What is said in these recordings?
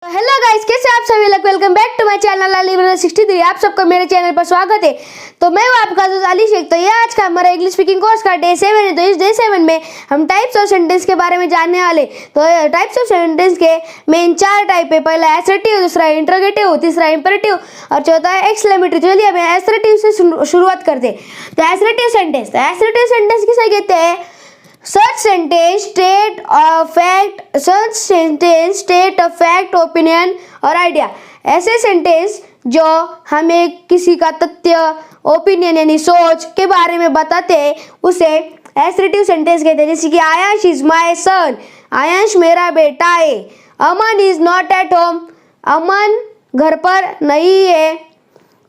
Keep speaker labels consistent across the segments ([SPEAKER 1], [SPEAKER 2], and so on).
[SPEAKER 1] Hello guys, कैसे आप सभी लोग। Welcome back to my channel Ali 63। आप सबको मेरे चैनल पर स्वागत है। तो मैं हूं आपका दोस्त अली शेख। तो ये आज का हमारा इंग्लिश स्पीकिंग कोर्स का डे 7 है। तो इस डे 7 में हम टाइप्स ऑफ सेंटेंस के बारे में जानने वाले। तो टाइप्स ऑफ सेंटेंस के मेन 4 टाइप है। पहला एसर्टिव, दूसरा इंट्रोगेटिव, तीसरा इंपेरेटिव और चौथा एक्सक्लेमेटरी। चलिए अब एसर्टिव से शुरुआत करते हैं। तो एसर्टिव सेंटेंस किसे कहते हैं? Such sentence state of fact, opinion और idea। ऐसे सेंटेंस जो हमें किसी का तथ्य, ओपिनियन यानी सोच के बारे में बताते हैं उसे एसर्टिव सेंटेंस कहते हैं। जैसे कि आयांश इज माई सन, आयांश मेरा बेटा है। अमन इज नॉट एट होम, अमन घर पर नहीं है।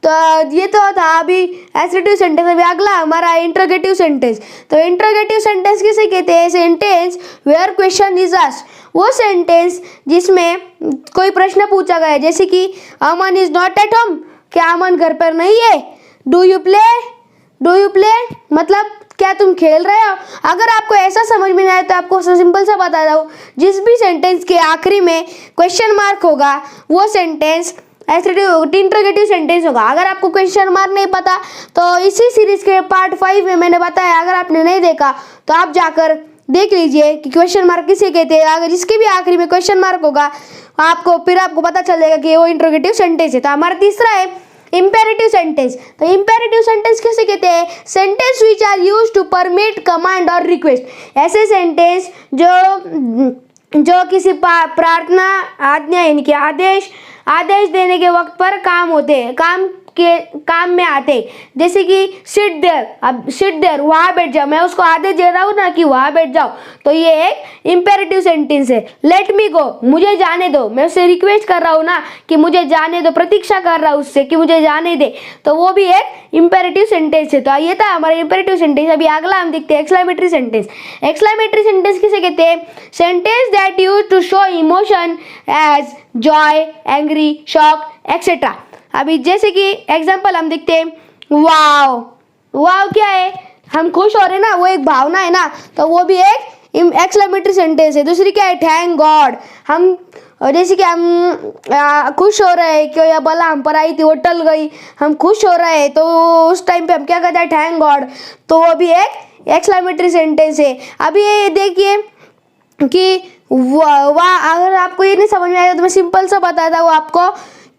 [SPEAKER 1] तो ये तो था अभी एसर्टिव सेंटेंस। अभी अगला हमारा इंट्रोगेटिव सेंटेंस। तो इंट्रोगेटिव सेंटेंस किसे कहते हैं? Sentence where question is asked. वो सेंटेंस जिसमें कोई प्रश्न पूछा गया है। जैसे कि Aman is not at home, क्या अमन घर पर नहीं है। डू यू प्ले मतलब क्या तुम खेल रहे हो। अगर आपको ऐसा समझ में नहीं आए तो आपको सिंपल सा बता दूं, जिस भी सेंटेंस के आखिरी में क्वेश्चन मार्क होगा वो सेंटेंस इंट्रोगेटिव सेंटेंस होगा। अगर आपको क्वेश्चन मार्क नहीं पता तो इसी सीरीज के पार्ट 5 में मैंने बताया। अगर आपने नहीं देखा तो आप जाकर देख लीजिए कि क्वेश्चन मार्क किसे कहते हैं। अगर जिसके भी आखिरी में क्वेश्चन मार्क होगा आपको पता चल जाएगा कि वो इंट्रोगेटिव सेंटेंस है। तो हमारा तीसरा है इंपेरेटिव सेंटेंस। तो इंपेरेटिव सेंटेंस किसे कहते हैं? Sentence which are used to permit, command और रिक्वेस्ट। ऐसे सेंटेंस जो किसी प्रार्थना, आज्ञा यानी कि आदेश देने के वक्त पर काम में आते। जैसे कि सिट देयर, वहाँ बैठ जाओ। मैं उसको आदेश दे रहा हूँ ना कि वहाँ बैठ जाओ, तो ये एक इंपेरेटिव सेंटेंस है। लेट मी गो, मुझे जाने दो। मैं उससे रिक्वेस्ट कर रहा हूँ ना कि मुझे जाने दो, प्रतीक्षा कर रहा हूँ उससे कि मुझे जाने दे, तो वो भी एक इंपेरेटिव सेंटेंस है। तो ये था हमारा इंपेरेटिव सेंटेंस। अभी अगला हम देखते हैं एक्सक्लेमेटरी सेंटेंस। एक्सक्लेमेटरी सेंटेंस किसे कहते हैं? Sentence that use to show emotion as joy, angry, shock etcetera. अभी जैसे कि एग्जांपल हम देखते हैं, वाव क्या है? हम खुश हो रहे हैं ना, वो एक भावना है ना, तो वो भी एक एक्सक्लेमेटरी सेंटेंस है। दूसरी क्या है? Thank God. हम जैसे कि हम खुश हो रहे हैं कि यह बला हम पर आई थी, वो टल गई, हम खुश हो रहे हैं, तो उस टाइम पे हम क्या कहते हैं? Thank God. तो वो भी एक एक्सक्लेमेटरी सेंटेंस है। अभी ये देखिए कि अगर आपको ये नहीं समझ में आएगा तो मैं सिंपल सा बताता हूँ आपको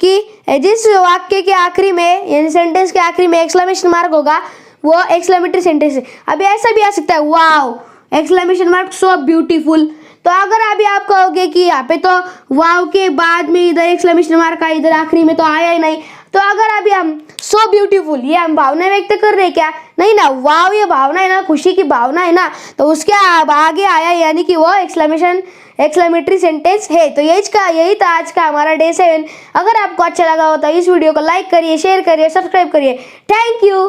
[SPEAKER 1] कि जिस वाक्य के आखिरी में यानी सेंटेंस के आखिरी में एक्सक्लेमेशन मार्क होगा वो एक्सक्लेमेटरी सेंटेंस है। अभी ऐसा भी आ सकता है, वाव एक्सक्लेमेशन मार्क सो ब्यूटीफुल। तो अगर अभी आप कहोगे कि यहाँ पे तो वाव के बाद में इधर एक्सक्लेमेशन मार्क आया, इधर आखिरी में तो आया ही नहीं, तो अगर अभी हम सो ब्यूटीफुल ये हम भावना व्यक्त कर रहे हैं क्या? नहीं ना, वाव ये भावना है ना, खुशी की भावना है ना, तो उसके आगे आया यानी कि वो एक्सक्लेमेटरी सेंटेंस है। तो यही था आज का हमारा डे 7। अगर आपको अच्छा लगा हो तो इस वीडियो को लाइक करिए, शेयर करिए, सब्सक्राइब करिए। Thank you.